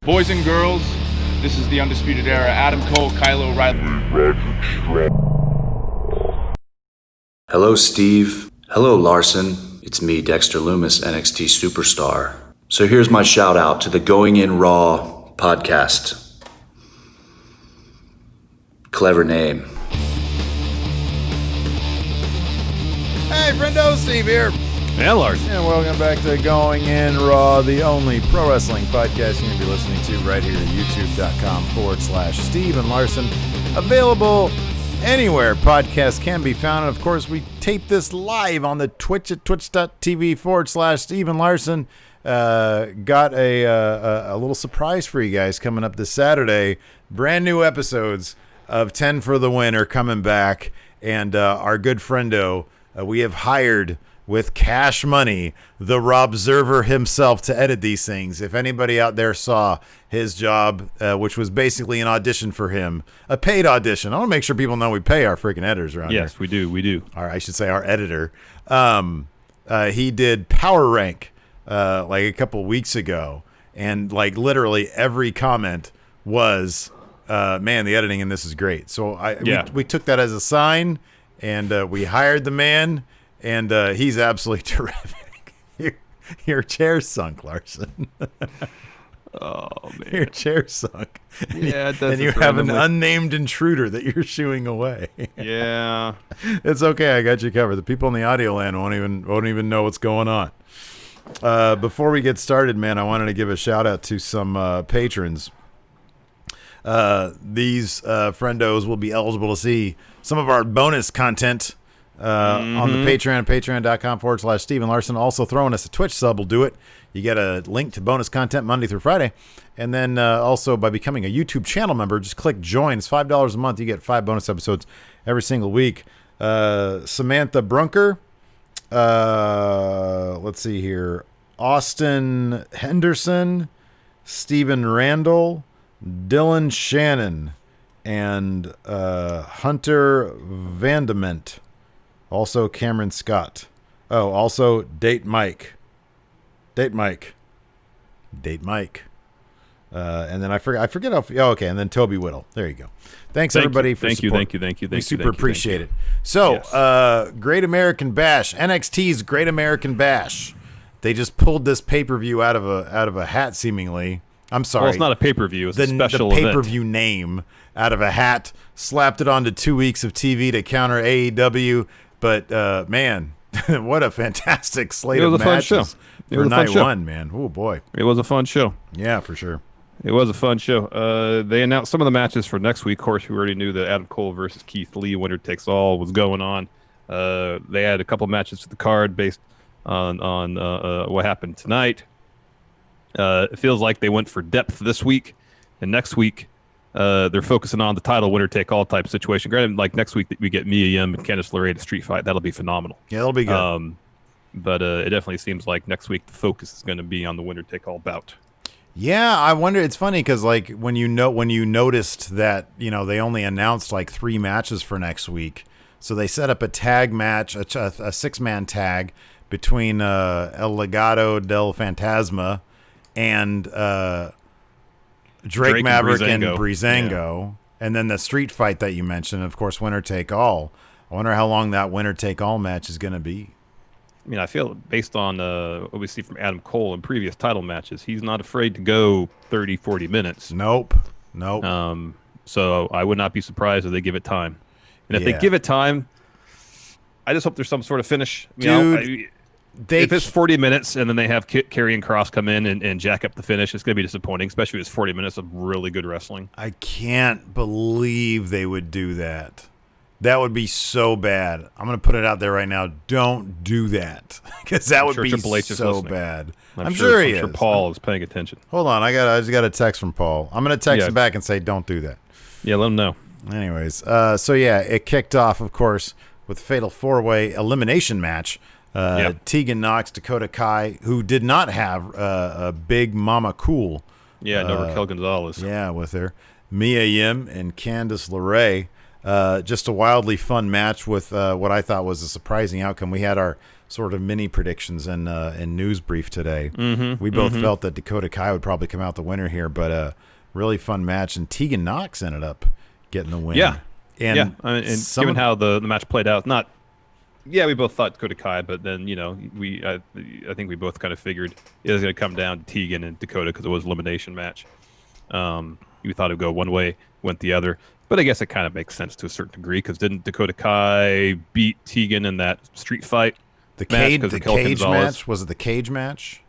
Boys and girls, this is the Undisputed Era. Adam Cole, Kyle O'Reilly. Hello, Steve. Hello, Larson. It's me, Dexter Loomis, NXT Superstar. So here's my shout out to the Going In Raw podcast. Clever name. Hey, friendo, Steve here. And Larson. And welcome back to Going In Raw, the only pro wrestling podcast you're going to be listening to right here at youtube.com/Steve and Larson. Available anywhere podcasts can be found. And of course, we tape this live on the Twitch at twitch.tv/Steve and Larson. Got a little surprise for you guys coming up this Saturday. Brand new episodes of 10 for the Win are coming back. And our good friendo, we have hired with cash money the Robserver himself to edit these things. If anybody out there saw his job, which was basically an audition for him, a paid audition. I want to make sure people know we pay our freaking editors around here. Yes, we do. I should say our editor. He did Power Rank like a couple weeks ago, and like literally every comment was, man, the editing in this is great. So we took that as a sign, and we hired the man. And he's absolutely terrific. Your chair's sunk, Larson. Oh, man. Your chair's sunk. Yeah, it does. And you have an unnamed intruder that you're shooing away. Yeah. It's okay. I got you covered. The people in the audio land won't even know what's going on. Before we get started, man, I wanted to give a shout out to some patrons. These friendos will be eligible to see some of our bonus content on the Patreon, patreon.com/Steve and Larson. Also throwing us a Twitch sub will do it. You get a link to bonus content Monday through Friday. And then also by becoming a YouTube channel member, just click join. It's $5 a month. You get 5 bonus episodes every single week. Samantha Brunker. Let's see here. Austin Henderson, Stephen Randall, Dylan Shannon, and Hunter Vandement. Also Cameron Scott. Oh, also Date Mike. And then I forget how. Oh, okay. And then Toby Whittle. There you go. Thanks everybody for support. Thank you. We super appreciate it. So, Great American Bash, NXT's Great American Bash. They just pulled this pay-per-view out of a hat, seemingly. I'm sorry. Well, it's not a pay-per-view. It's a special event. The pay-per-view name out of a hat, slapped it onto 2 weeks of TV to counter AEW. But, man, what a fantastic slate of matches for night one, man. Oh, boy. It was a fun show. Yeah, for sure. It was a fun show. They announced some of the matches for next week. Of course, we already knew that Adam Cole versus Keith Lee, winner takes all, was going on. They had a couple matches to the card based on what happened tonight. It feels like they went for depth this week. And next week, they're focusing on the title winner-take-all type situation. Granted, like next week we get Mia Yim and Candice LeRae to street fight. That'll be phenomenal. Yeah, that'll be good. But it definitely seems like next week the focus is going to be on the winner-take-all bout. Yeah, I wonder. It's funny because like when you noticed that they only announced like 3 matches for next week, so they set up a tag match, a 6-man tag between El Legado del Fantasma and Drake Maverick and Breezango, and then the street fight that you mentioned, of course, winner take all. I wonder how long that winner take all match is going to be. I mean, I feel based on what we see from Adam Cole in previous title matches, he's not afraid to go 30, 40 minutes. Nope. So I would not be surprised if they give it time. And if they give it time, I just hope there's some sort of finish. If it's 40 minutes and then they have Karrion Kross come in and jack up the finish, it's going to be disappointing, especially if it's 40 minutes of really good wrestling. I can't believe they would do that. That would be so bad. I'm going to put it out there right now. Don't do that, because that would be so bad. I'm sure he is. I'm sure Paul is paying attention. Hold on. I just got a text from Paul. I'm going to text him back and say, don't do that. Yeah, let him know. Anyways, it kicked off, of course, with a fatal 4-way elimination match. Tegan Nox, Dakota Kai, who did not have a big Mama Cool. Yeah, no Raquel Gonzalez. Yeah, with her. Mia Yim and Candice LeRae. Just a wildly fun match with what I thought was a surprising outcome. We had our sort of mini predictions in news brief today. We both felt that Dakota Kai would probably come out the winner here, but really fun match, and Tegan Nox ended up getting the win. Yeah, and and given how the match played out, we both thought Dakota Kai, but then I think we both kind of figured it was going to come down to Tegan and Dakota because it was an elimination match. We thought it would go one way, went the other. But I guess it kind of makes sense to a certain degree because didn't Dakota Kai beat Tegan in that street fight? The cage match? Was it the cage match?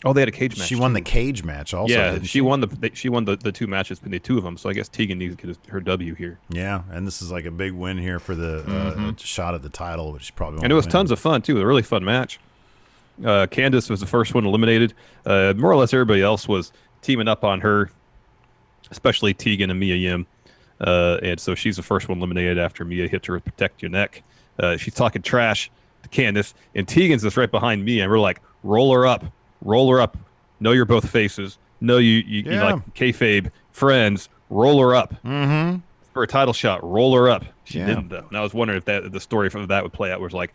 Oh, they had a cage match. She won the cage match also. Yeah, she won the two matches between the two of them. So I guess Tegan needs to get her W here. Yeah, and this is like a big win here for the shot at the title, which probably won't And it was win. tons of fun too. A really fun match. Candice was the first one eliminated. More or less everybody else was teaming up on her, especially Tegan and Mia Yim. And so she's the first one eliminated after Mia hit her with Protect Your Neck. She's talking trash to Candice, and Tegan's just right behind Mia, and we're like, roll her up. Know you're both faces. Know you like kayfabe friends. Roll her up for a title shot. Roll her up. She didn't though. And I was wondering if the story from that would play out, where it's like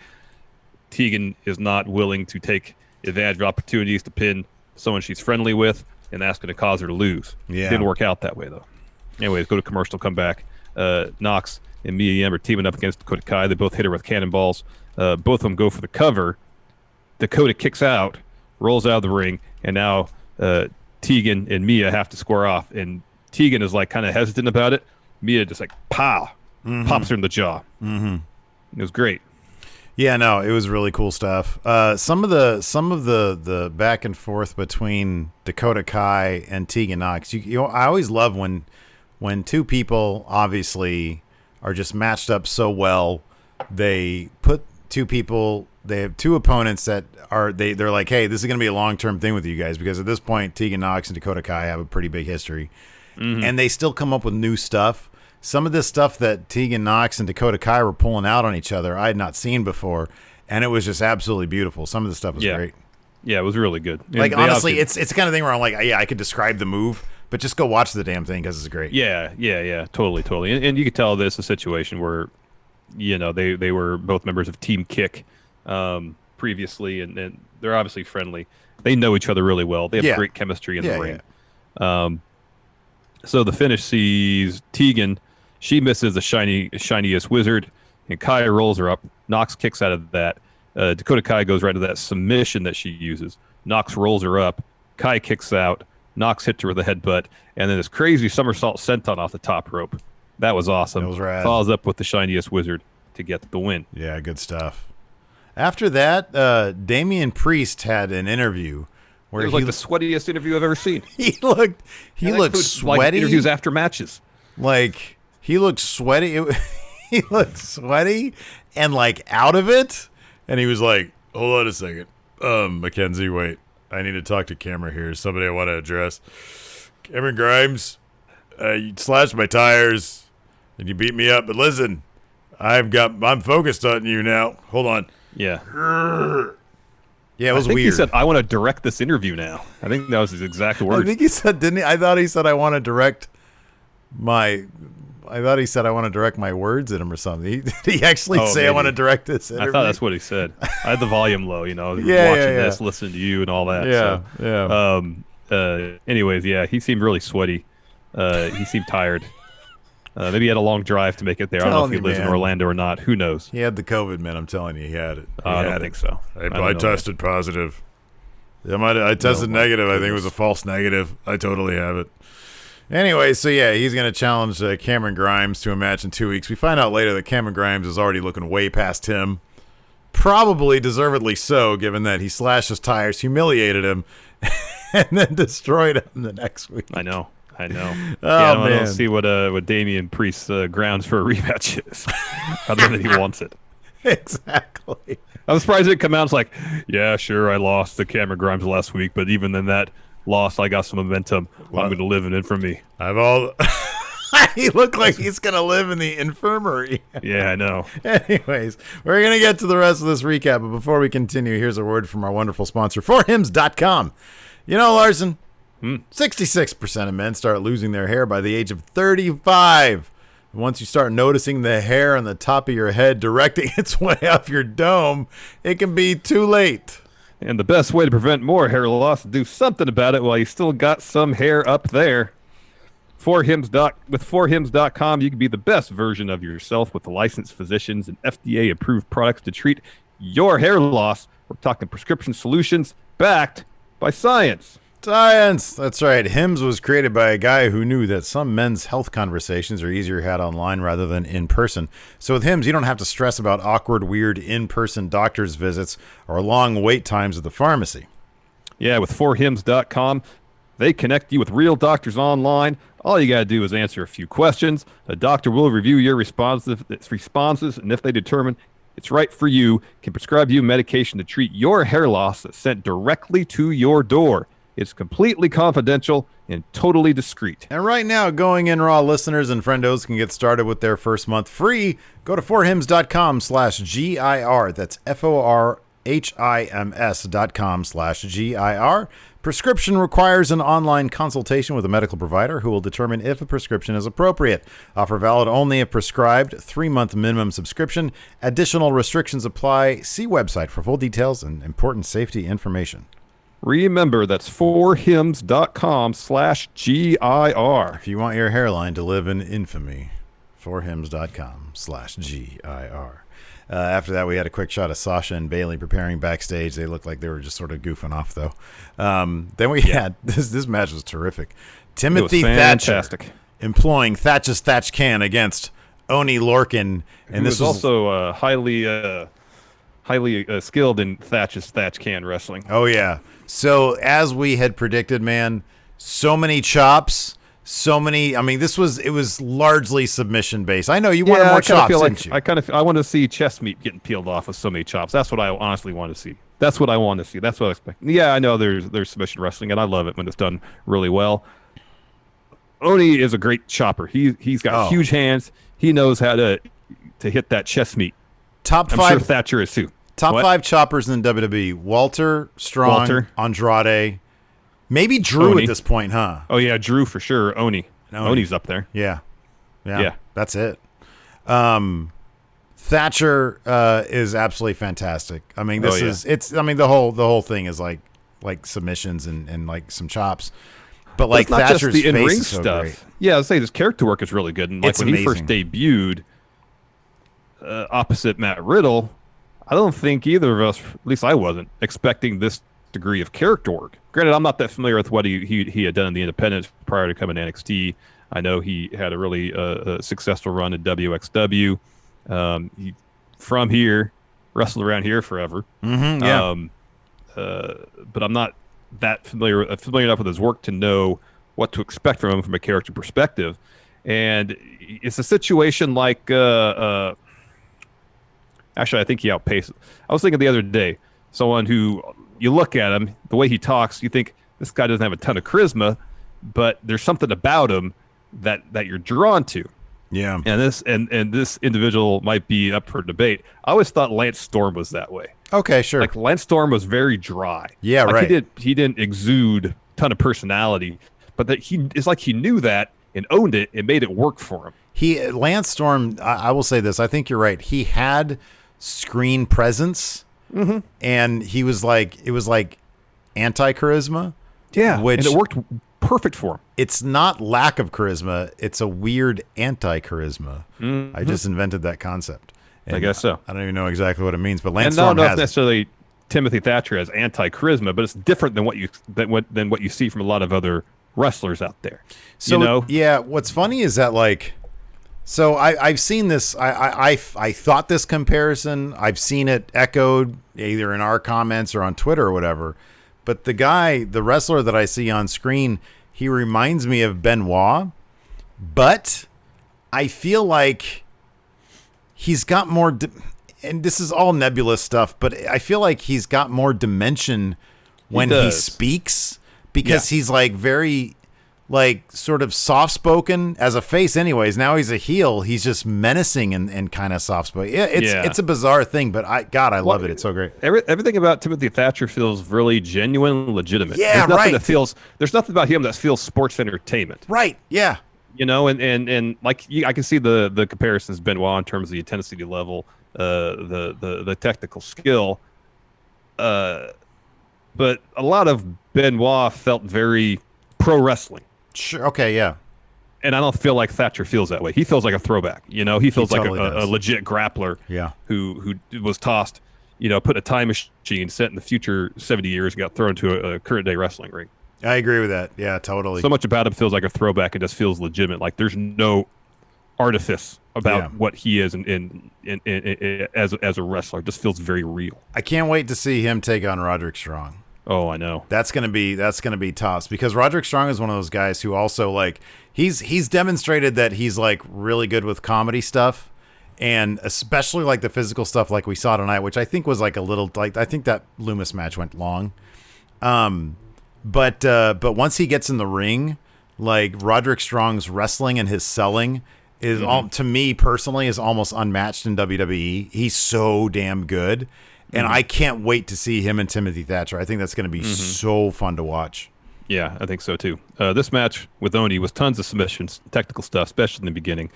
Tegan is not willing to take advantage of opportunities to pin someone she's friendly with, and that's going to cause her to lose. Yeah. Didn't work out that way though. Anyways, go to commercial, come back. Nox and Mia Yim are teaming up against Dakota Kai. They both hit her with cannonballs. Both of them go for the cover. Dakota kicks out, rolls out of the ring, and now Tegan and Mia have to square off. And Tegan is like kind of hesitant about it. Mia just like pops her in the jaw. It was great. Yeah, no, it was really cool stuff. Some of the back and forth between Dakota Kai and Tegan Nox. I always love when two people obviously are just matched up so well. They put two people. They have two opponents that are they're like, hey, this is going to be a long-term thing with you guys, because at this point, Tegan Nox and Dakota Kai have a pretty big history, and they still come up with new stuff. Some of this stuff that Tegan Nox and Dakota Kai were pulling out on each other, I had not seen before, and it was just absolutely beautiful. Some of the stuff was great. Yeah, it was really good. Like, honestly, it's the kind of thing where I'm like, yeah, I could describe the move, but just go watch the damn thing because it's great. Yeah, totally. And you could tell this is a situation where, they were both members of Team Kick previously, and they're obviously friendly. They know each other really well. They have great chemistry in the ring. Yeah. So the finish sees Tegan. She misses the shiniest wizard, and Kai rolls her up. Nox kicks out of that. Dakota Kai goes right to that submission that she uses. Nox rolls her up. Kai kicks out. Nox hits her with a headbutt, and then this crazy somersault senton off the top rope. That was awesome. That was rad. Follows up with the shiniest wizard to get the win. Yeah, good stuff. After that, Damian Priest had an interview where it was like the sweatiest interview I've ever seen. He looked sweaty. Like interviews after matches. Like, he looked sweaty. He looked sweaty and like out of it. And he was like, hold on a second. Mackenzie, wait. I need to talk to camera here. Somebody I want to address. Cameron Grimes, you slashed my tires and you beat me up. But listen, I'm focused on you now. Hold on. Yeah. Yeah, it was weird. weird. He said, I want to direct this interview now. I think that was his exact words. I think he said, didn't he? I thought he said, I want to direct my words at him or something. Did he actually say, maybe. I want to direct this interview? I thought that's what he said. I had the volume low, watching this, listening to you and all that. Anyways, he seemed really sweaty. He seemed tired. Maybe he had a long drive to make it there. I don't know if he lives in Orlando or not. Who knows? He had the COVID, man. I'm telling you, he had it. I don't think so. I tested positive. I tested negative. I think it was a false negative. I totally have it. Anyway, so he's going to challenge Cameron Grimes to a match in 2 weeks. We find out later that Cameron Grimes is already looking way past him. Probably deservedly so, given that he slashed his tires, humiliated him, and then destroyed him the next week. I know. Oh, man. I don't see what Damian Priest's grounds for a rematch is, other than he wants it. Exactly. I'm surprised it didn't come out. It's like, yeah, sure, I lost to Cameron Grimes last week, but even in that loss, I got some momentum. I'm going to live in infamy. He looked like he's going to live in the infirmary. Yeah, I know. Anyways, we're going to get to the rest of this recap, but before we continue, here's a word from our wonderful sponsor, forhims.com. Larson, 66% of men start losing their hair by the age of 35. Once you start noticing the hair on the top of your head directing its way up your dome, it can be too late. And the best way to prevent more hair loss is do something about it while you still got some hair up there. With 4hims.com, you can be the best version of yourself with licensed physicians and FDA-approved products to treat your hair loss. We're talking prescription solutions backed by science. Science! That's right. Hims was created by a guy who knew that some men's health conversations are easier had online rather than in person. So with Hims, you don't have to stress about awkward, weird in-person doctor's visits or long wait times at the pharmacy. Yeah, with 4hims.com, they connect you with real doctors online. All you got to do is answer a few questions. A doctor will review your responses, and if they determine it's right for you, can prescribe you medication to treat your hair loss that's sent directly to your door. It's completely confidential and totally discreet. And right now, Going In Raw listeners and friendos can get started with their first month free. Go to 4hims.com/GIR. That's FORHIMS.com/GIR. Prescription requires an online consultation with a medical provider who will determine if a prescription is appropriate. Offer valid only if prescribed. 3-month minimum subscription. Additional restrictions apply. See website for full details and important safety information. Remember, that's 4hims.com/GIR. If you want your hairline to live in infamy, 4hims.com/GIR. After that, we had a quick shot of Sasha and Bailey preparing backstage. They looked like they were just sort of goofing off, though. Then we had this match was terrific. Timothy Thatcher employing Thatcher's Thatch Can against Oni Lorcan, and this was also highly skilled in Thatcher's Thatch Can wrestling. Oh yeah. So as we had predicted, man, so many chops. So many. I mean, it was largely submission based. I know you wanted more chops, didn't you? I want to see chest meat getting peeled off with so many chops. That's what I honestly want to see. That's what I want to see. That's what I expect. Yeah, I know there's submission wrestling, and I love it when it's done really well. Oni is a great chopper. He's got huge hands. He knows how to hit that chest meat. Top 5. I'm sure Thatcher is too. Top 5 choppers in WWE: Walter, Strong, Andrade. Maybe Drew Oni. At this point, huh? Oh, yeah, Drew for sure. Oni's up there. Yeah. That's it. Thatcher is absolutely fantastic. I mean, the whole thing is like submissions and like some chops. But like not Thatcher's just the in-ring face is so stuff. great. Yeah, I'd say his character work is really good. And like It's when amazing. he first debuted opposite Matt Riddle, I don't think either of us, at least I wasn't, expecting this degree of character work. Granted, I'm not that familiar with what he had done in the independents prior to coming to NXT. I know he had a really successful run at WXW. He from here, wrestled around here forever. Mm-hmm, yeah. But I'm not that familiar enough with his work to know what to expect from him from a character perspective. And it's a situation like actually, I think he outpaced. I was thinking the other day, someone who you look at him, the way he talks, you think this guy doesn't have a ton of charisma, but there's something about him that you're drawn to. Yeah. And this individual might be up for debate. I always thought Lance Storm was that way. Okay, sure. Like Lance Storm was very dry. Yeah, like right. He didn't exude a ton of personality, but that it's like he knew that and owned it and made it work for him. Lance Storm, I will say this. I think you're right. He had screen presence. Mm-hmm. And it was like anti-charisma. Yeah, which and it worked perfect for him. It's not lack of charisma. It's a weird anti-charisma. Mm-hmm. I just invented that concept. And I guess so. I don't even know exactly what it means, but Lance and Storm not has necessarily Timothy Thatcher has anti-charisma, but it's different than what you see from a lot of other wrestlers out there. So yeah, what's funny is that like. So I've seen this. I thought this comparison. I've seen it echoed either in our comments or on Twitter or whatever. But the wrestler that I see on screen, he reminds me of Benoit, but I feel like he's got more. And this is all nebulous stuff, but I feel like he's got more dimension when he speaks because he's like very. Like sort of soft-spoken as a face anyways. Now he's a heel. He's just menacing and kind of soft-spoken. It's a bizarre thing, but I love it. It's so great. Everything about Timothy Thatcher feels really genuine and legitimate. Yeah, there's nothing about him that feels sports entertainment. Right, yeah. and like I can see the comparisons Benoit in terms of the intensity level, the technical skill, but a lot of Benoit felt very pro wrestling. Sure. Okay. Yeah. And I don't feel like Thatcher feels that way. He feels like a throwback. He feels like totally a legit grappler. Yeah. Who was tossed, put in a time machine, set in the future 70 years, got thrown to a current day wrestling ring. I agree with that. Yeah, totally. So much about him feels like a throwback. It just feels legitimate. Like there's no artifice about what he is as a wrestler. It just feels very real. I can't wait to see him take on Roderick Strong. Oh, I know. That's gonna be tough because Roderick Strong is one of those guys who also like he's demonstrated that he's like really good with comedy stuff, and especially like the physical stuff like we saw tonight, which I think was like a little like I think that Loomis match went long. But once he gets in the ring, like Roderick Strong's wrestling and his selling is to me personally is almost unmatched in WWE. He's so damn good. And I can't wait to see him and Timothy Thatcher. I think that's going to be so fun to watch. Yeah, I think so too. This match with Oni was tons of submissions, technical stuff, especially in the beginning.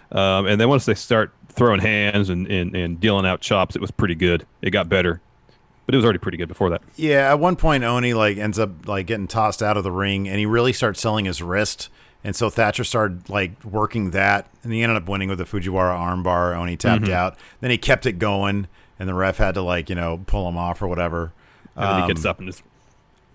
And then once they start throwing hands and dealing out chops, it was pretty good. It got better, but it was already pretty good before that. Yeah, at one point Oni like ends up like getting tossed out of the ring, and he really starts selling his wrist. And so Thatcher started like working that, and he ended up winning with the Fujiwara armbar. Oni tapped out. Then he kept it going. And the ref had to like, pull him off or whatever. And then he gets up and just,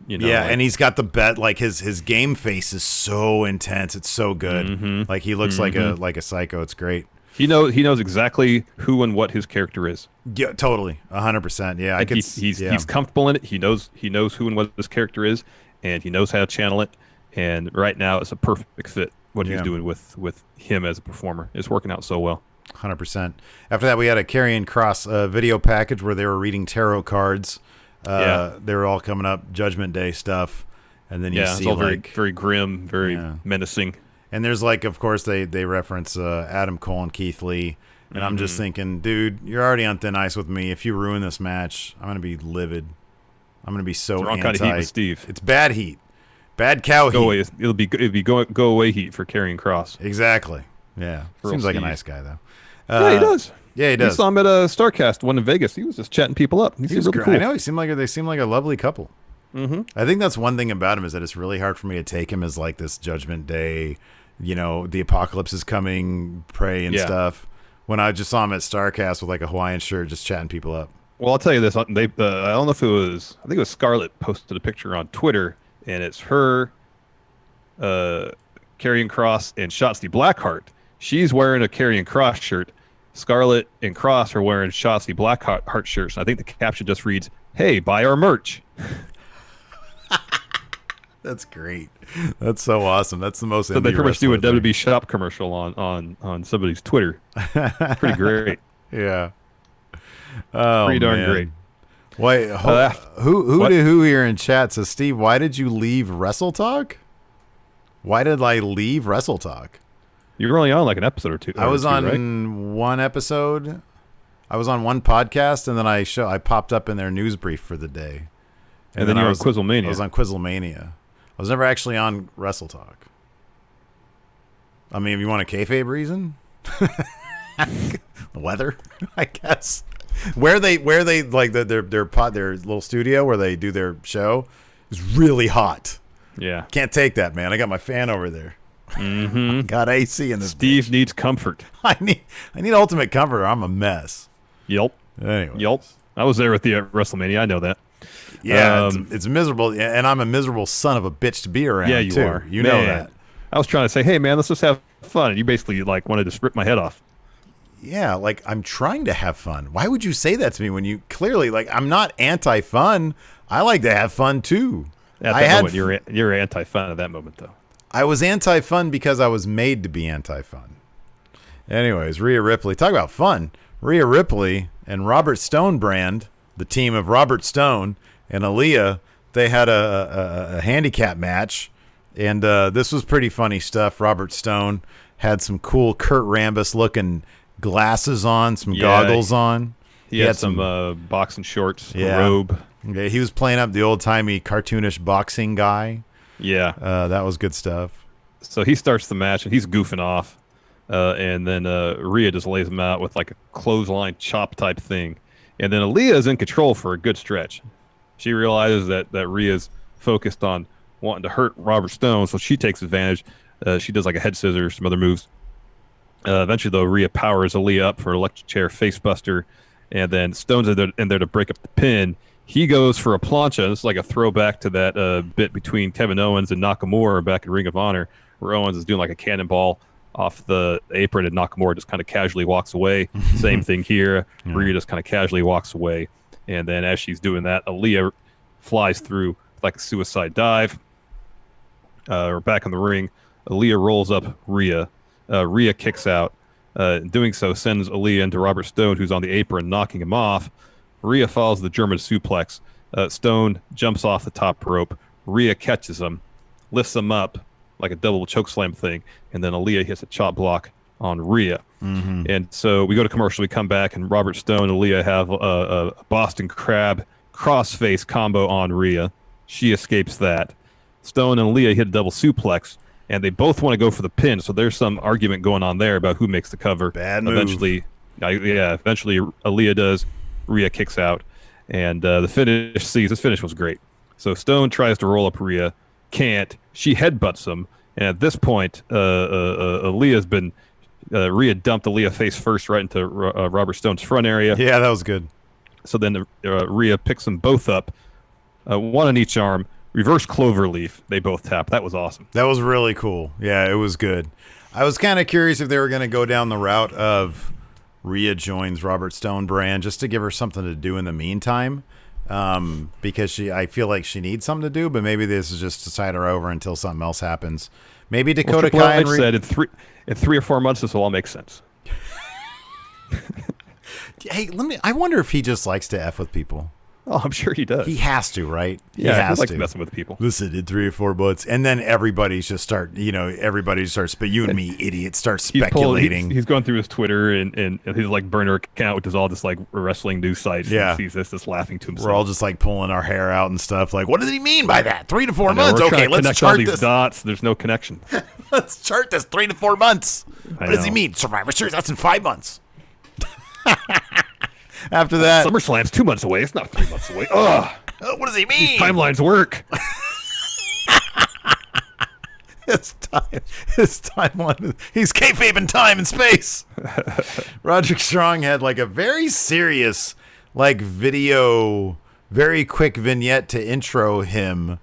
yeah, and he's got the bet. Like his game face is so intense. It's so good. Like he looks like a psycho. It's great. He knows exactly who and what his character is. Yeah, totally, 100%. Yeah, he's comfortable in it. He knows who and what his character is, and he knows how to channel it. And right now, it's a perfect fit. What he's doing with him as a performer, it's working out so well. 100%. After that, we had a Karrion Kross video package where they were reading tarot cards. They were all coming up, Judgment Day stuff. And then you see it's all like very grim, very menacing. And there's like, of course, they reference Adam Cole and Keith Lee. And I'm just thinking, dude, you're already on thin ice with me. If you ruin this match, I'm going to be livid. I'm going to be so wrong kind of heat with Steve. It's bad heat. Bad cow heat. It'll be go away heat for Karrion Kross. Exactly. Yeah. Seems like a nice guy, though. Yeah, he does. Yeah, he does. We saw him at a StarCast, one in Vegas. He was just chatting people up. He seemed really cool. I know. They seem like a lovely couple. I think that's one thing about him is that it's really hard for me to take him as like this Judgment Day, the apocalypse is coming, pray and stuff. When I just saw him at StarCast with like a Hawaiian shirt, just chatting people up. Well, I'll tell you this. I don't know if it was. I think it was Scarlett posted a picture on Twitter, and it's her, Karrion Kross, and Shotzi Blackheart. She's wearing a Karrion Kross shirt. Scarlett and Cross are wearing Shotzi Blackheart shirts. I think the caption just reads, "Hey, buy our merch." That's great. That's so awesome. That's the most. So they pretty much do a WWE shop commercial on somebody's Twitter. Pretty great. Yeah. Oh, pretty darn great. Wait, who here in chat says, Steve, why did you leave Wrestle Talk? Why did I leave Wrestle Talk? You were only on like an episode or two. I was on one episode. I was on one podcast, and then I popped up in their news brief for the day. And then you were on Quizzlemania. I was on Quizzlemania. I was never actually on Wrestle Talk. I mean, if you want a kayfabe reason, the weather, I guess. Where they like their little studio where they do their show is really hot. Yeah, can't take that, man. I got my fan over there. Got AC in this. Steve needs comfort. I need ultimate comfort, or I'm a mess. Yelp. Anyway. Yelp. I was there with the WrestleMania. I know that. Yeah, it's miserable, and I'm a miserable son of a bitch to be around. Yeah, you are. You know that. I was trying to say, hey, man, let's just have fun. And you basically like wanted to rip my head off. Yeah, like I'm trying to have fun. Why would you say that to me when you clearly like I'm not anti-fun. I like to have fun too. At that moment, you're anti-fun at that moment, though. I was anti-fun because I was made to be anti-fun. Anyways, Rhea Ripley. Talk about fun. Rhea Ripley and Robert Stone brand, the team of Robert Stone and Aaliyah, they had a handicap match, and this was pretty funny stuff. Robert Stone had some cool Kurt Rambis looking glasses on, some goggles on. He had some boxing shorts, a robe. Yeah, he was playing up the old-timey cartoonish boxing guy. Yeah. That was good stuff. So he starts the match and he's goofing off, and then Rhea just lays him out with like a clothesline chop type thing, and then Aaliyah is in control for a good stretch. She realizes that Rhea's focused on wanting to hurt Robert Stone, so she takes advantage. She does like a head scissors, some other moves. Eventually, though, Rhea powers Aaliyah up for an electric chair facebuster, and then Stone's in there to break up the pin. He goes for a plancha. This is like a throwback to that bit between Kevin Owens and Nakamura back in Ring of Honor, where Owens is doing like a cannonball off the apron and Nakamura just kind of casually walks away. Same thing here. Yeah. Rhea just kind of casually walks away. And then as she's doing that, Aaliyah flies through like a suicide dive. We're back in the ring. Aaliyah rolls up Rhea. Rhea kicks out. Doing so sends Aaliyah into Robert Stone, who's on the apron, knocking him off. Rhea follows the German suplex. Stone jumps off the top rope. Rhea catches him, lifts him up like a double chokeslam thing, and then Aaliyah hits a chop block on Rhea. Mm-hmm. And so we go to commercial, we come back, and Robert Stone and Aaliyah have a Boston Crab crossface combo on Rhea. She escapes that. Stone and Aaliyah hit a double suplex, and they both want to go for the pin, so there's some argument going on there about who makes the cover. Bad move. Eventually Aaliyah does. Rhea kicks out, and this finish was great. So Stone tries to roll up Rhea, can't. She headbutts him, and at this point, Rhea dumped Aaliyah face first right into Robert Stone's front area. Yeah, that was good. So then Rhea picks them both up, one on each arm, reverse cloverleaf. They both tap. That was awesome. That was really cool. Yeah, it was good. I was kind of curious if they were going to go down the route of Rhea joins Robert Stone brand just to give her something to do in the meantime, because I feel like she needs something to do, but maybe this is just to tide her over until something else happens. Maybe Dakota Kai and said in 3 or 4 months this will all make sense. Hey, I wonder if he just likes to F with people. Oh, I'm sure he does. He has to, right? Yeah, he likes messing with people. Listen, in 3 or 4 months, and then everybody starts, but you and me, idiots, start speculating. He's going through his Twitter and his like burner account, which is all just like wrestling news sites. Yeah, and he sees this, just laughing to himself. We're all just like pulling our hair out and stuff. Like, what does he mean by that? 3 to 4 months? Okay, let's chart all these this. Dots. There's no connection. Let's chart this. 3 to 4 months. What does he mean? Survivor Series? That's in 5 months. After that, SummerSlam's 2 months away. It's not 3 months away. Ugh. What does he mean? These timelines work. His timeline. He's kayfabing time and space. Roderick Strong had like a very serious, like video, very quick vignette to intro him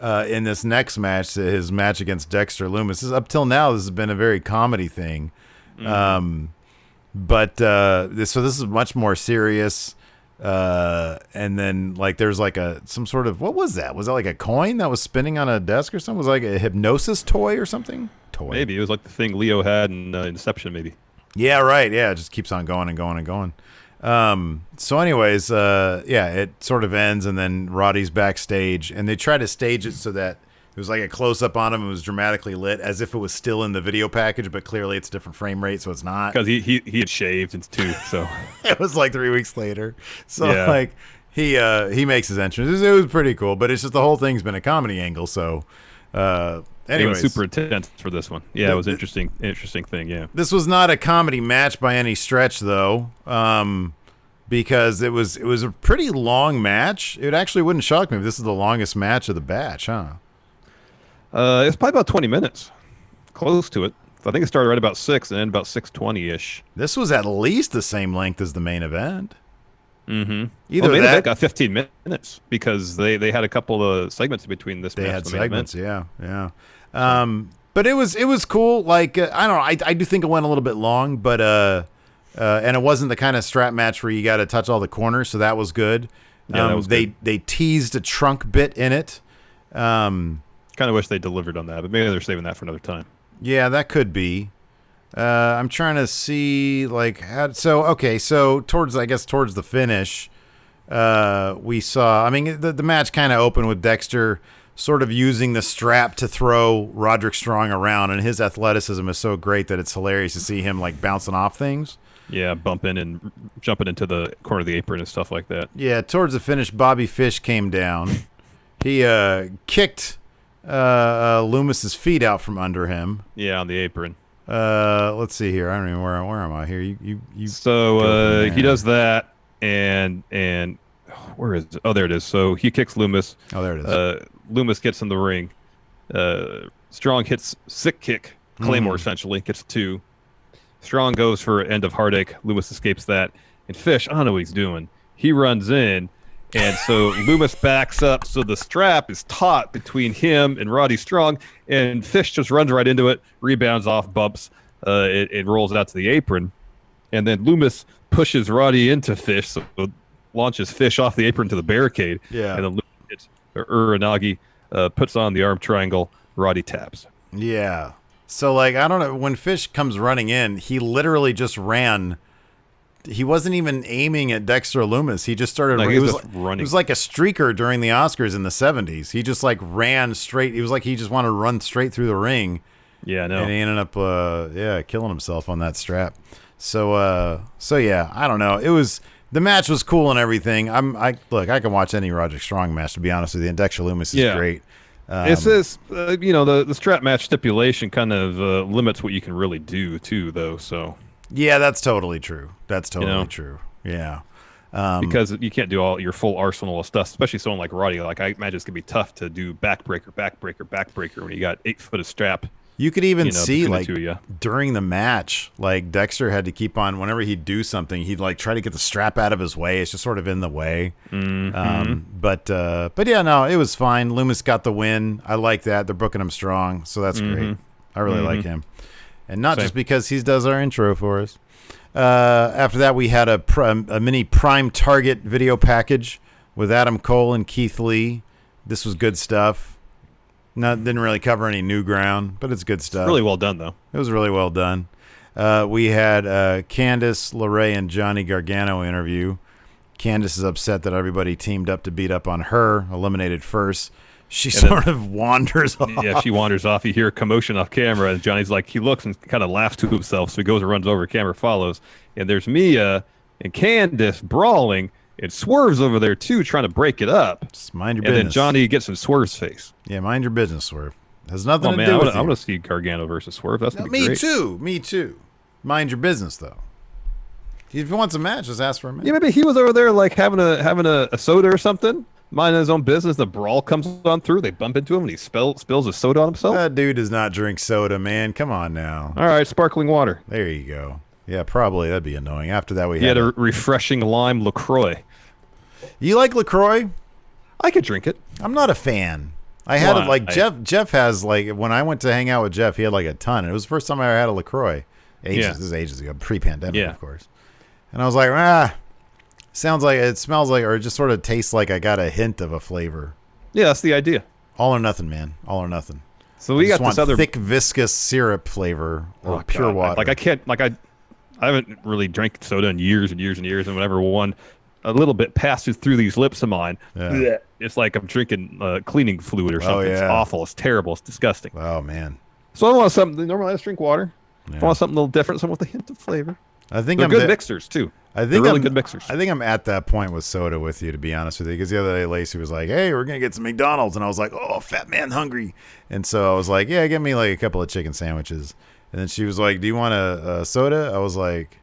in this next match, his match against Dexter Loomis. Up till now, this has been a very comedy thing. Mm-hmm. But this is much more serious. And then like there's like some sort of, what was that? Was that like a coin that was spinning on a desk or something? Was it like a hypnosis toy or something? Maybe it was like the thing Leo had in Inception. Maybe. Yeah, right. Yeah, it just keeps on going and going and going. So anyways, it sort of ends, and then Roddy's backstage, and they try to stage it so that it was like a close-up on him. It was dramatically lit, as if it was still in the video package, but clearly it's a different frame rate, so it's not. Because he had shaved too, so it was like 3 weeks later. So like he makes his entrance. It was pretty cool, but it's just the whole thing's been a comedy angle. So anyways, it was super intense for this one. Yeah, it was interesting thing. Yeah, this was not a comedy match by any stretch, though. Because it was a pretty long match. It actually wouldn't shock me if this is the longest match of the batch, huh? It's probably about 20 minutes, close to it. I think it started right about 6 and ended about 6:20-ish. This was at least the same length as the main event. Mm-hmm. The main event got 15 minutes because they had a couple of segments between this match. They had segments, yeah. But it was cool. Like I don't know, I do think it went a little bit long, but and it wasn't the kind of strap match where you got to touch all the corners, so that was good. Yeah, that was good. They teased a trunk bit in it. Kind of wish they delivered on that, but maybe they're saving that for another time. Yeah, that could be. I'm trying to see like how. So towards the finish, we saw. I mean, the match kind of opened with Dexter sort of using the strap to throw Roderick Strong around, and his athleticism is so great that it's hilarious to see him like bouncing off things. Yeah, bumping and jumping into the corner of the apron and stuff like that. Yeah, towards the finish, Bobby Fish came down. He kicked Loomis's feet out from under him. Yeah, on the apron. Let's see here. I don't even where am I here? You. So he does that, and where is it? Oh, there it is. So he kicks Loomis. Oh, there it is. Loomis gets in the ring. Strong hits sick kick, Claymore essentially, gets 2. Strong goes for end of heartache. Loomis escapes that. And Fish, I don't know what he's doing. He runs in, and so Loomis backs up. So the strap is taut between him and Roddy Strong, and Fish just runs right into it, rebounds off, bumps. It rolls out to the apron. And then Loomis pushes Roddy into Fish, so launches Fish off the apron to the barricade. Yeah. And then Loomis hits Uranagi, puts on the arm triangle. Roddy taps. Yeah. So, like, I don't know. When Fish comes running in, he literally just ran. He wasn't even aiming at Dexter Loomis. He just started Like, it was running. It was like a streaker during the Oscars in the 70s. He just, like, ran straight. It was like he just wanted to run straight through the ring. Yeah, I know. And he ended up, killing himself on that strap. So yeah, I don't know. It was... The match was cool and everything. Look, I can watch any Roderick Strong match, to be honest with you. And Dexter Loomis is great. It's this, the strap match stipulation kind of limits what you can really do, too, though. So yeah, that's totally true. That's totally true. Yeah. Because you can't do all your full arsenal of stuff, especially someone like Roddy. Like, I imagine it's going to be tough to do backbreaker when you got 8 foot of strap. You could even see, like, two, during the match, like, Dexter had to keep on, whenever he'd do something, he'd, like, try to get the strap out of his way. It's just sort of in the way. But yeah, no, it was fine. Loomis got the win. I like that. They're booking him strong, so that's great. I really like him. And not just because he does our intro for us. After that, we had a mini Prime Target video package with Adam Cole and Keith Lee. This was good stuff. Didn't really cover any new ground, but it's good stuff. It's really well done, though. It was really well done. We had Candice LeRae and Johnny Gargano interview. Candice is upset that everybody teamed up to beat up on her, eliminated first. She sort of wanders off. Yeah, she wanders off. You hear a commotion off camera, and Johnny's like, he looks and kind of laughs to himself, so he goes and runs over. Camera follows, and there's Mia and Candice brawling. It Swerve's over there, too, trying to break it up. Just mind your business. And then Johnny gets in Swerve's face. Yeah, mind your business, Swerve. Has nothing to do I with you. want to see Gargano versus Swerve. That's going to be great. Me too. Mind your business, though. If he wants a match, just ask for a match. Yeah, maybe he was over there, like, having a soda or something, minding his own business. The brawl comes on through. They bump into him, and he spills a soda on himself. That dude does not drink soda, man. Come on now. All right, sparkling water. There you go. Yeah, probably. That'd be annoying. After that, He had a refreshing lime LaCroix. You like LaCroix? I could drink it. I'm not a fan. I had it like Jeff has, like, when I went to hang out with Jeff, he had like a ton. It was the first time I ever had a LaCroix. This is ages ago, pre-pandemic, of course. And I was like, it smells like, or it just sort of tastes like I got a hint of a flavor. Yeah, that's the idea. All or nothing, man. All or nothing. So we got this other thick, viscous syrup flavor or pure water. Like, I haven't really drank soda in years and years and years, and whenever one a little bit passes through these lips of mine, it's like I'm drinking cleaning fluid or something. Oh, yeah. It's awful. It's terrible. It's disgusting. Oh, man. So I want something. Normally I just drink water. I want something a little different, something with a hint of flavor. I think They're good mixers, too. They're really good mixers. I think I'm at that point with soda with you, to be honest with you, because the other day Lacey was like, hey, we're going to get some McDonald's. And I was like, oh, fat man hungry. And so I was like, yeah, give me like a couple of chicken sandwiches. And then she was like, do you want a soda? I was like,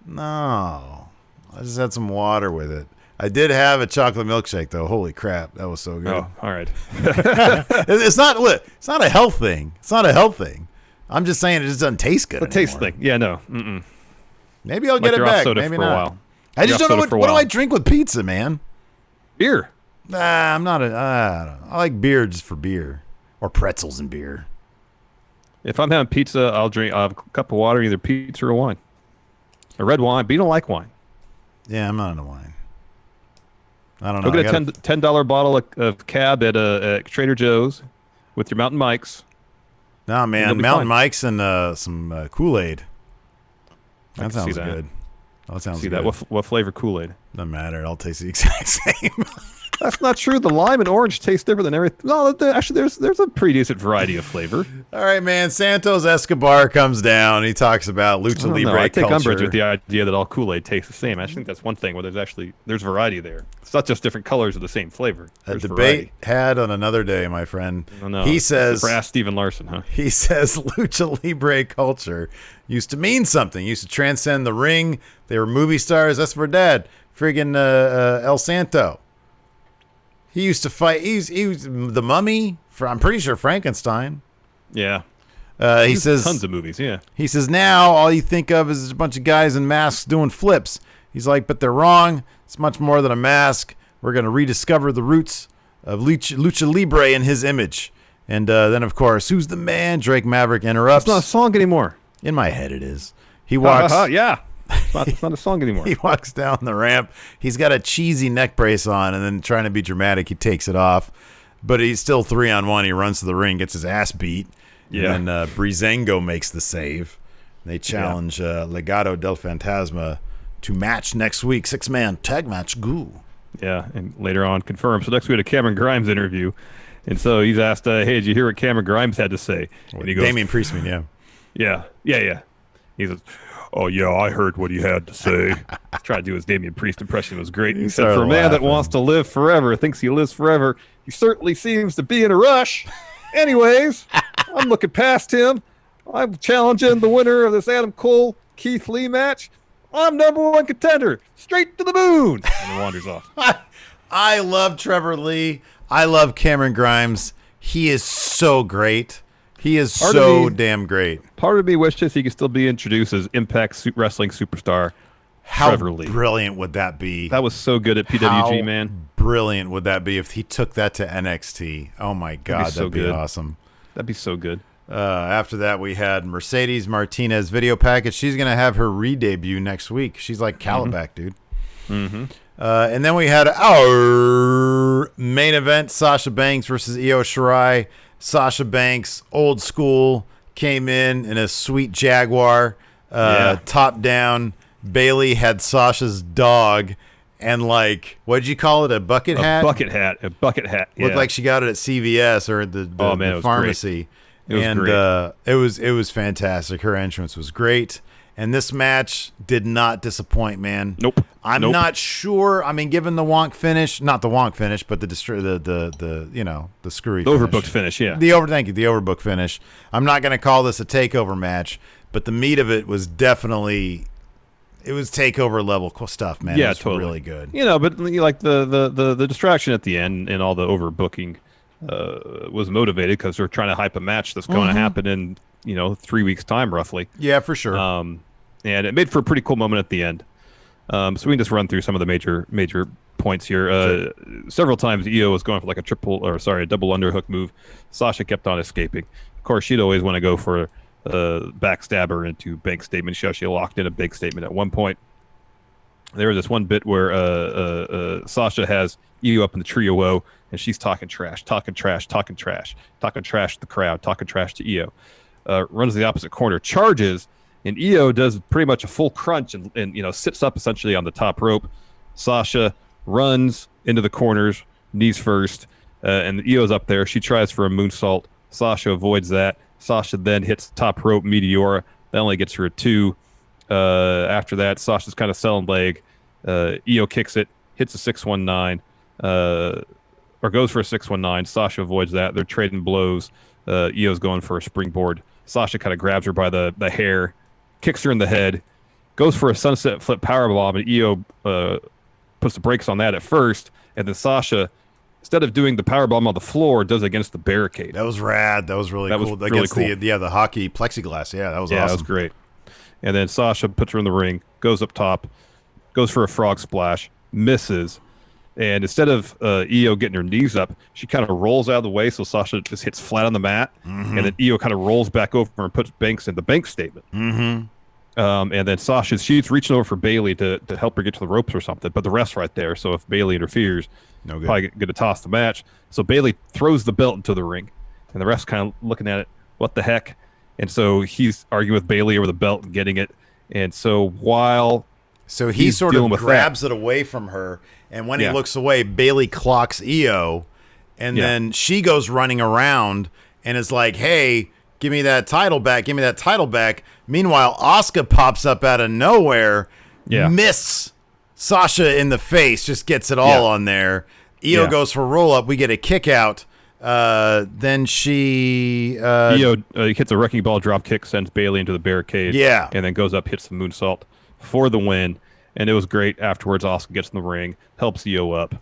no. I just had some water with it. I did have a chocolate milkshake, though. Holy crap. That was so good. Oh, all right. It's not a health thing. It's not a health thing. I'm just saying it just doesn't taste good. The taste thing. Yeah, no. Maybe I'll get it back. Soda Maybe for not. a while. I just don't know what do I drink with pizza, man? Beer. Nah, I'm not I like beer just for beer. Or pretzels and beer. If I'm having pizza, I'll have a cup of water, either pizza or wine. A red wine, but you don't like wine. Yeah, I'm not into wine. I don't know. Go get a $10 bottle of Cab at Trader Joe's with your Mountain Mikes. No, man. Mountain Mikes and some Kool-Aid. That sounds good. That sounds good. What flavor Kool-Aid? Doesn't matter. It'll taste the exact same. That's not true. The lime and orange taste different than everything. No, actually, there's a pretty decent variety of flavor. All right, man. Santos Escobar comes down. He talks about lucha libre I take culture. umbrage with the idea that all Kool-Aid tastes the same. I think that's one thing where there's variety there. It's not just different colors of the same flavor. A There's debate variety. had on another day, my friend. Oh, no. He says, for Ask Stephen Larson, huh? He says lucha libre culture used to mean something. Used to transcend the ring. They were movie stars. That's for dad. Friggin' El Santo. He used to fight. He was the Mummy. I'm pretty sure Frankenstein. Yeah. He says tons of movies. Yeah. He says now all you think of is a bunch of guys in masks doing flips. He's like, but they're wrong. It's much more than a mask. We're going to rediscover the roots of lucha libre in his image. And then, of course, who's the man? Drake Maverick interrupts. It's not a song anymore. In my head, it is. He walks. Yeah. It's not a song anymore. He walks down the ramp. He's got a cheesy neck brace on, and then trying to be dramatic, he takes it off. But he's still 3-on-1. He runs to the ring, gets his ass beat. Yeah. And then Breezango makes the save. They challenge Legado del Fantasma to match next week. 6-man tag match. Goo. Yeah, and later on confirmed. So next we had a Cameron Grimes interview. And so he's asked, hey, did you hear what Cameron Grimes had to say? And he goes, Damian Priest, yeah. Yeah. He says, oh, yeah, I heard what he had to say. Tried to do his Damian Priest impression. It was great. He said, for a man that wants to live forever, thinks he lives forever, he certainly seems to be in a rush. Anyways, I'm looking past him. I'm challenging the winner of this Adam Cole-Keith Lee match. I'm #1 contender. Straight to the moon. And he wanders off. I love Trevor Lee. I love Cameron Grimes. He is so great. He is damn great. Part of me wishes he could still be introduced as Impact Wrestling superstar Trevor Lee. How brilliant would that be? That was so good at PWG, man. How brilliant would that be if he took that to NXT? Oh, my God. That'd be awesome. That'd be so good. After that, we had Mercedes Martinez video package. She's going to have her re-debut next week. She's like Calabac, dude. Mm-hmm. And then we had our main event, Sasha Banks versus Io Shirai. Sasha Banks, old school, came in a sweet Jaguar, top down. Bailey had Sasha's dog and, like, what did you call it, a bucket hat? A bucket hat. Yeah. Looked like she got it at CVS or at the pharmacy. It was fantastic. Her entrance was great. And this match did not disappoint, man. Nope. I'm not sure. I mean, given the wonk finish, not the wonk finish, but the screwy overbooked finish, yeah. The overbooked finish. I'm not going to call this a takeover match, but the meat of it was definitely takeover level stuff, man. Yeah, it was totally. really good. But like the distraction at the end and all the overbooking was motivated because they're trying to hype a match that's going to happen in 3 weeks time roughly. Yeah, for sure. And it made for a pretty cool moment at the end. So we can just run through some of the major points here. Sure. Several times Io was going for like a double underhook move. Sasha kept on escaping. Of course, she'd always want to go for backstabber into bank statement. She locked in a big statement at one point. There was this one bit where Sasha has Io up in the trio O, and she's talking trash to the crowd, talking trash to Io. Runs to the opposite corner, charges, and Io does pretty much a full crunch and sits up essentially on the top rope. Sasha runs into the corners, knees first, and Io's up there. She tries for a moonsault. Sasha avoids that. Sasha then hits the top rope Meteora. That only gets her a 2. After that, Sasha's kind of selling leg. Io kicks it, hits a 619, or goes for a 619. Sasha avoids that. They're trading blows. Io's going for a springboard. Sasha kind of grabs her by the hair, kicks her in the head, goes for a sunset flip powerbomb, and Io puts the brakes on that at first, and then Sasha, instead of doing the powerbomb on the floor, does it against the barricade. That was rad. That was really cool. Against the hockey plexiglass. Yeah, that was awesome. Yeah, that was great. And then Sasha puts her in the ring, goes up top, goes for a frog splash, misses. And instead of Io getting her knees up, she kind of rolls out of the way, so Sasha just hits flat on the mat. Mm-hmm. And then Io kind of rolls back over and puts Banks in the bank statement. Mm-hmm. And then she's reaching over for Bailey to help her get to the ropes or something, but the ref's right there. So if Bailey interferes, probably going to toss the match. So Bailey throws the belt into the ring, and the ref's kind of looking at it, what the heck? And so he's arguing with Bailey over the belt and getting it. And so while So he he's sort dealing of with grabs that. it away from her, and when he Yeah. looks away, Bailey clocks Io, and then she goes running around and is like, "Hey, give me that title back! Give me that title back!" Meanwhile, Asuka pops up out of nowhere, miss Sasha in the face, just gets it all on there. Io goes for roll up. We get a kick out. Then she Io hits a wrecking ball drop kick, sends Bailey into the barricade. Yeah. And then goes up, hits the moonsault for the win. And it was great. Afterwards, Asuka gets in the ring, helps Io up.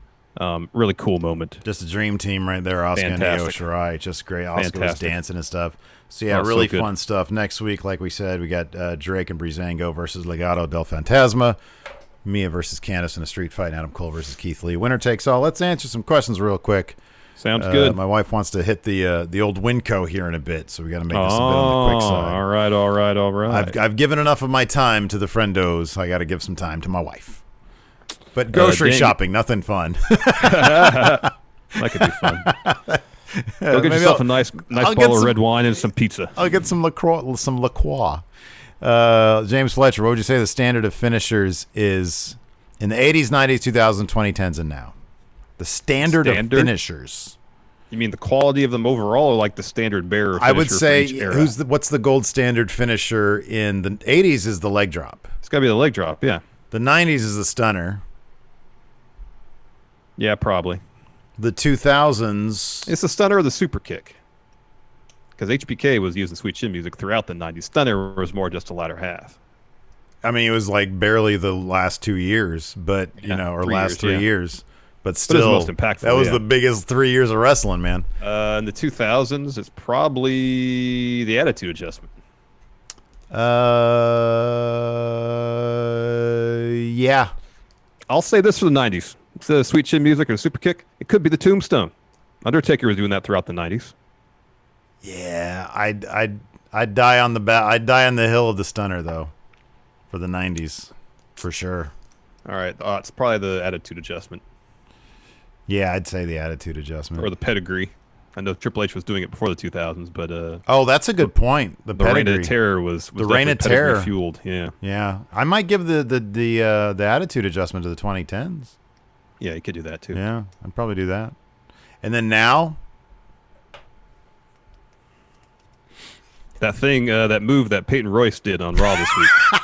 Really cool moment. just a dream team right there. Asuka and Io Fantastic. Shirai, just great. Asuka was Fantastic. dancing and stuff. So yeah, Oh, so really good. fun stuff. Next week, like we said, we got Drake and Breezango versus Legado del Fantasma. Mia versus Candice in a street fight. And Adam Cole versus Keith Lee. Winner takes all. Let's answer some questions real quick. Sounds good. My wife wants to hit the old Winco here in a bit, so we got to make this a bit on the quick side. All right. I've given enough of my time to the friendos. I got to give some time to my wife. But grocery shopping, nothing fun. That could be fun. Go get Maybe yourself I'll- a nice I'll get bottle of some- red wine and some pizza. I'll get some LaCroix. James Fletcher, what would you say the standard of finishers is in the 80s, 90s, 2000s, 2010s, and now? The standard of finishers. You mean the quality of them overall, or like the standard bearer? I would finisher for say each era? what's the gold standard finisher in the 80s is the leg drop. It's got to be the leg drop. Yeah. The 90s is the stunner. Yeah, probably. The 2000s. It's the stunner or the super kick. Because HBK was using Sweet Chin Music throughout the 90s. Stunner was more just the latter half. I mean, it was like barely the last 2 years, but or 3 years. But still, But it's the most impactful, that was the biggest 3 years of wrestling, man. In the 2000s, it's probably the attitude adjustment. Yeah. I'll say this for the 90s. Instead of Sweet Chin Music or Super Kick, it could be the Tombstone. Undertaker was doing that throughout the 90s. Yeah, I'd die on I'd die on the hill of the stunner though, for the 90s, for sure. All right, it's probably the attitude adjustment Yeah, I'd say the attitude adjustment. or the pedigree. I know Triple H was doing it before the 2000s, but Oh, that's a good point. The Reign pedigree. of Terror was The Reign of definitely pedigree Terror. fueled. Yeah, Yeah, I might give the attitude adjustment to the 2010s. yeah, you could do that too. Yeah, I'd probably do that. And then now, That thing, that move that Peyton Royce did on Raw this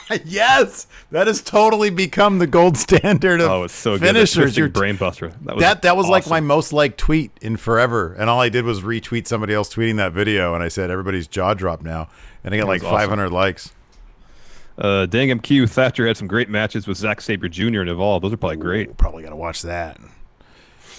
week. yes, that has totally become the gold standard of Oh, it's so good. finishers. Your brainbuster. That was like my awesome. most liked tweet in forever, and all I did was retweet somebody else tweeting that video, and I said everybody's jaw dropped now, and I got like was awesome. 500 likes. Dang MQ Thatcher had some great matches with Zack Sabre Jr. and Evolve. Those are probably great. Probably got to watch that.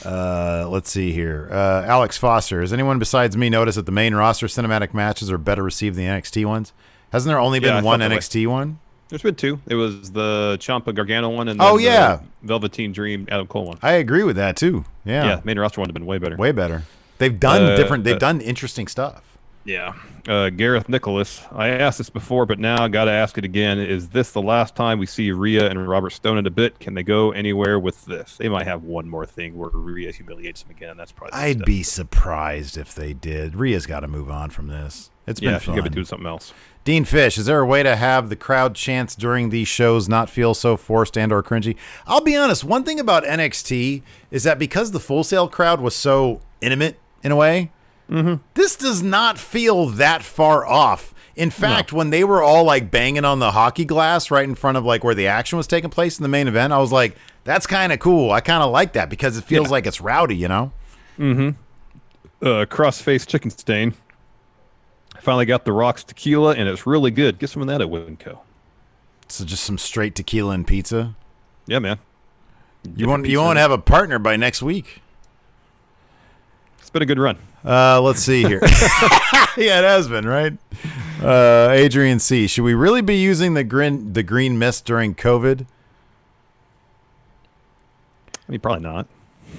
Let's see here. Alex Foster. Has anyone besides me noticed that the main roster cinematic matches are better received than the NXT ones? Hasn't there only Yeah, I been one felt that way. NXT one? There's been two. It was the Ciampa Gargano one and Oh, then yeah. the Velveteen Dream Adam Cole one. I agree with that too. Yeah, main roster one would have been way better. Way better. They've done different. They've uh, done interesting stuff. Yeah. Gareth Nicholas. I asked this before, but now I got to ask it again. Is this the last time we see Rhea and Robert Stone in a bit? Can they go anywhere with this? They might have one more thing where Rhea humiliates him again. That's probably. the I'd step. be surprised if they did. Rhea's got to move on from this. It's been Yeah, she's fun. got to do something else. Dean Fish, is there a way to have the crowd chants during these shows not feel so forced and or cringy? I'll be honest. One thing about NXT is that because the Full Sail crowd was so intimate in a way, this does not feel that far off. In fact, when they were all like banging on the hockey glass right in front of like where the action was taking place in the main event, I was like, that's kind of cool. I kind of like that because it feels like it's rowdy, you know? Cross-face chicken stain. I finally got the Rock's tequila, and it's really good. Get some of that at Winco. So just some straight tequila and pizza. Yeah, man. You won't have a partner by next week. It's been a good run. Let's see here. Yeah, it has been, right? Adrian C. Should we really be using the green mist during COVID? I mean, probably not.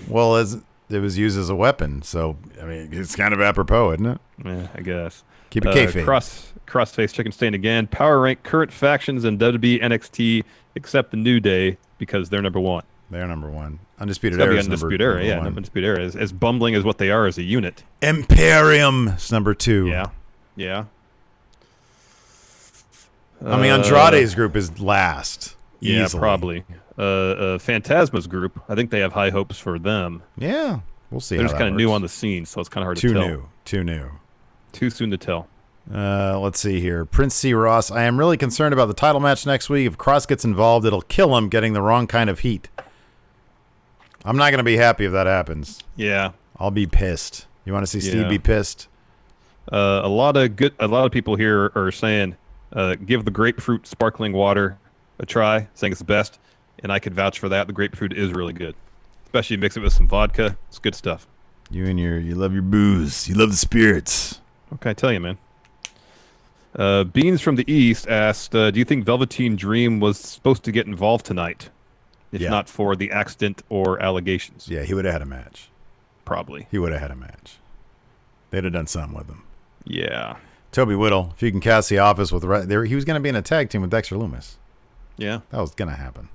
Well, as it was used as a weapon, so I mean, it's kind of apropos, isn't it? Yeah, I guess. Keep it kayfabe. Crossface chicken stain again. Power rank current factions in WWE NXT except the New Day because they're number one. They're number one. Undisputed It's gotta Era be is Undisputed number Era, yeah. one. Undisputed Era. As bumbling as what they are as a unit. Imperium is number two. Yeah. I mean, Andrade's group is last. Yeah, Easily. probably. Fantasma's group, I think they have high hopes for them. Yeah, we'll see. They're how just that kind of new works. on the scene, so it's kind of hard to tell. Too new. Too soon to tell. Let's see here. Prince C. Ross. I am really concerned about the title match next week. If Kross gets involved, it'll kill him getting the wrong kind of heat. I'm not going to be happy if that happens. Yeah. I'll be pissed. You want to see Steve be pissed? A lot of people here are saying, give the grapefruit sparkling water a try, saying it's the best, and I could vouch for that. The grapefruit is really good, especially mix it with some vodka. It's good stuff. You love your booze. You love the spirits. What can I tell you, man? Beans from the East asked, do you think Velveteen Dream was supposed to get involved tonight? If not for the accident or allegations. Yeah, he would have had a match. Probably. He would have had a match. They'd have done something with him. Yeah. Toby Whittle, if you can cast the office with... he was going to be in a tag team with Dexter Loomis. Yeah. That was going to happen.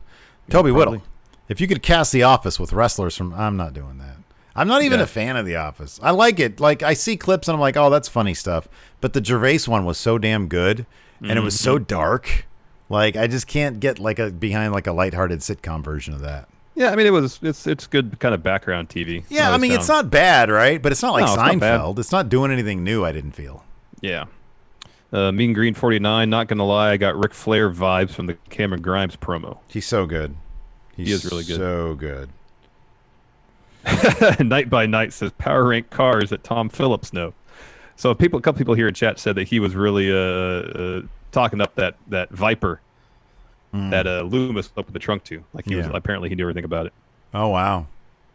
Yeah, Toby probably. Whittle, if you could cast the office with wrestlers from... I'm not doing that. I'm not even a fan of the office. I like it. Like, I see clips and I'm like, oh, that's funny stuff. But the Gervais one was so damn good, and it was so dark. Like, I just can't get behind a lighthearted sitcom version of that. Yeah, I mean, it's good kind of background TV. Yeah, I mean, it's not bad, right? But it's not like Seinfeld. It's not it's not doing anything new, I didn't feel. Yeah. Mean Green 49, not going to lie, I got Ric Flair vibes from the Cameron Grimes promo. He's so good. He is really good. So good. Night by Night says power rank cars that Tom Phillips know. So a couple people here in chat said that he was really talking up that Viper that Loomis opened the trunk to. Like apparently he knew everything about it. Oh wow.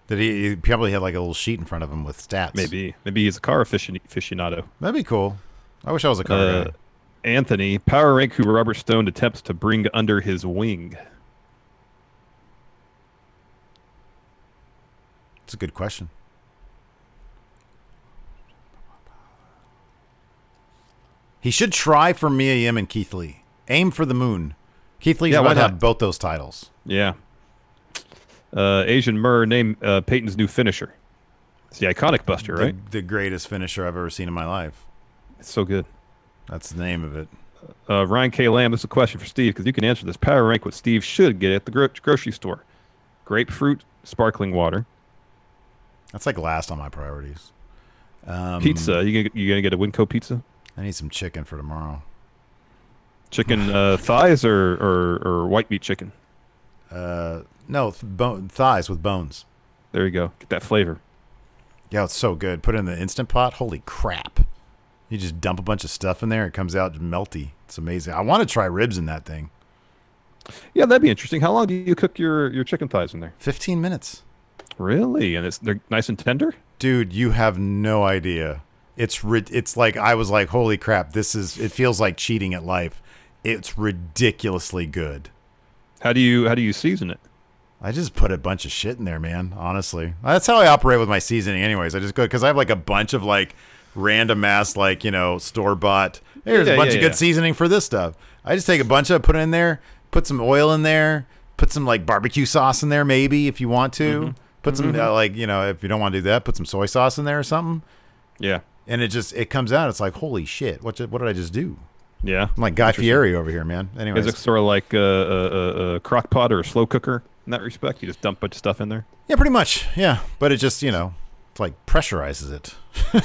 Did he probably had like a little sheet in front of him with stats? Maybe he's a car aficionado. That'd be cool. I wish I was a car guy. Anthony, power rank who Robert Stone attempts to bring under his wing. It's a good question. He should try for Mia Yim and Keith Lee. Aim for the moon. Keith Lee's about to have both those titles. Yeah. Asian Murr, name Peyton's new finisher. It's the Iconic Buster, right? The greatest finisher I've ever seen in my life. It's so good. That's the name of it. Ryan K. Lamb, this is a question for Steve, because you can answer this. Power rank what Steve should get at the grocery store. Grapefruit, sparkling water. That's like last on my priorities. Pizza. You gonna get a Winco pizza? I need some chicken for tomorrow. Chicken thighs or white meat chicken? No, thighs with bones. There you go. Get that flavor. Yeah, it's so good. Put it in the Instant Pot. Holy crap. You just dump a bunch of stuff in there. It comes out melty. It's amazing. I want to try ribs in that thing. Yeah, that'd be interesting. How long do you cook your chicken thighs in there? 15 minutes. Really? And they're nice and tender? Dude, you have no idea. It's like I was like, holy crap, it feels like cheating at life. It's ridiculously good. How do you season it? I just put a bunch of shit in there, man, honestly. That's how I operate with my seasoning anyways. I just go, because I have like a bunch of like random ass like, store-bought. Here's a bunch of good seasoning for this stuff. I just take a bunch of it, put it in there, put some oil in there, put some like barbecue sauce in there maybe if you want to. Mm-hmm. Put some if you don't want to do that, put some soy sauce in there or something. Yeah. And it comes out. It's like, holy shit! What did I just do? Yeah. I'm like Guy Fieri over here, man. Anyways, is it sort of like a crock pot or a slow cooker in that respect? You just dump a bunch of stuff in there. Yeah, pretty much. Yeah, but it just it's like pressurizes it.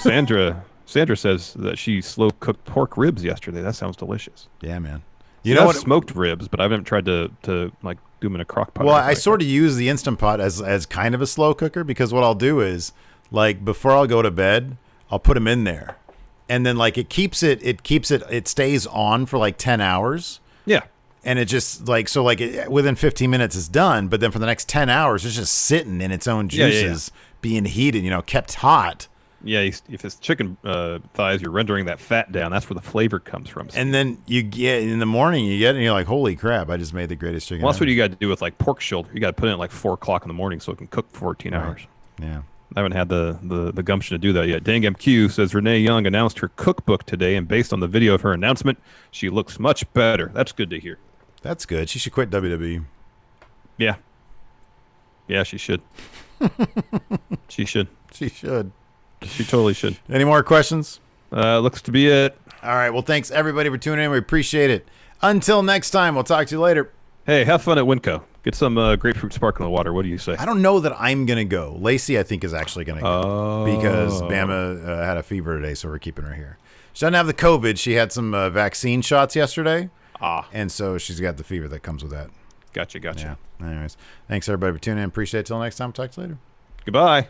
Sandra says that she slow cooked pork ribs yesterday. That sounds delicious. Yeah, man. You know what? Smoked ribs, but I haven't tried to like do them in a crock pot. Well, I sort of use the Instant Pot as kind of a slow cooker, because what I'll do is like before I'll go to bed, I'll put them in there, and then like it stays on for like 10 hours. Yeah. And it just like within 15 minutes it's done, but then for the next 10 hours it's just sitting in its own juices, being heated, kept hot. Yeah, if it's chicken thighs, you're rendering that fat down. That's where the flavor comes from. And then you get in the morning, and you're like, holy crap, I just made the greatest chicken. Well, that's what you got to do with like pork shoulder. You got to put it at like 4 o'clock in the morning so it can cook for 14 hours. Yeah. I haven't had the gumption to do that yet. Dang MQ says Renee Young announced her cookbook today, and based on the video of her announcement, she looks much better. That's good to hear. That's good. She should quit WWE. Yeah. Yeah, she should. She should. She should. She totally should. Any more questions? Looks to be it. All right. Well, thanks everybody for tuning in. We appreciate it. Until next time, we'll talk to you later. Hey, have fun at Winco. Get some grapefruit sparkling water. What do you say? I don't know that I'm going to go. Lacey, I think, is actually going to go because Bama had a fever today, so we're keeping her here. She doesn't have the COVID. She had some vaccine shots yesterday, and so she's got the fever that comes with that. Gotcha. Yeah. Anyways, thanks, everybody, for tuning in. Appreciate it. Till next time. Talk to you later. Goodbye.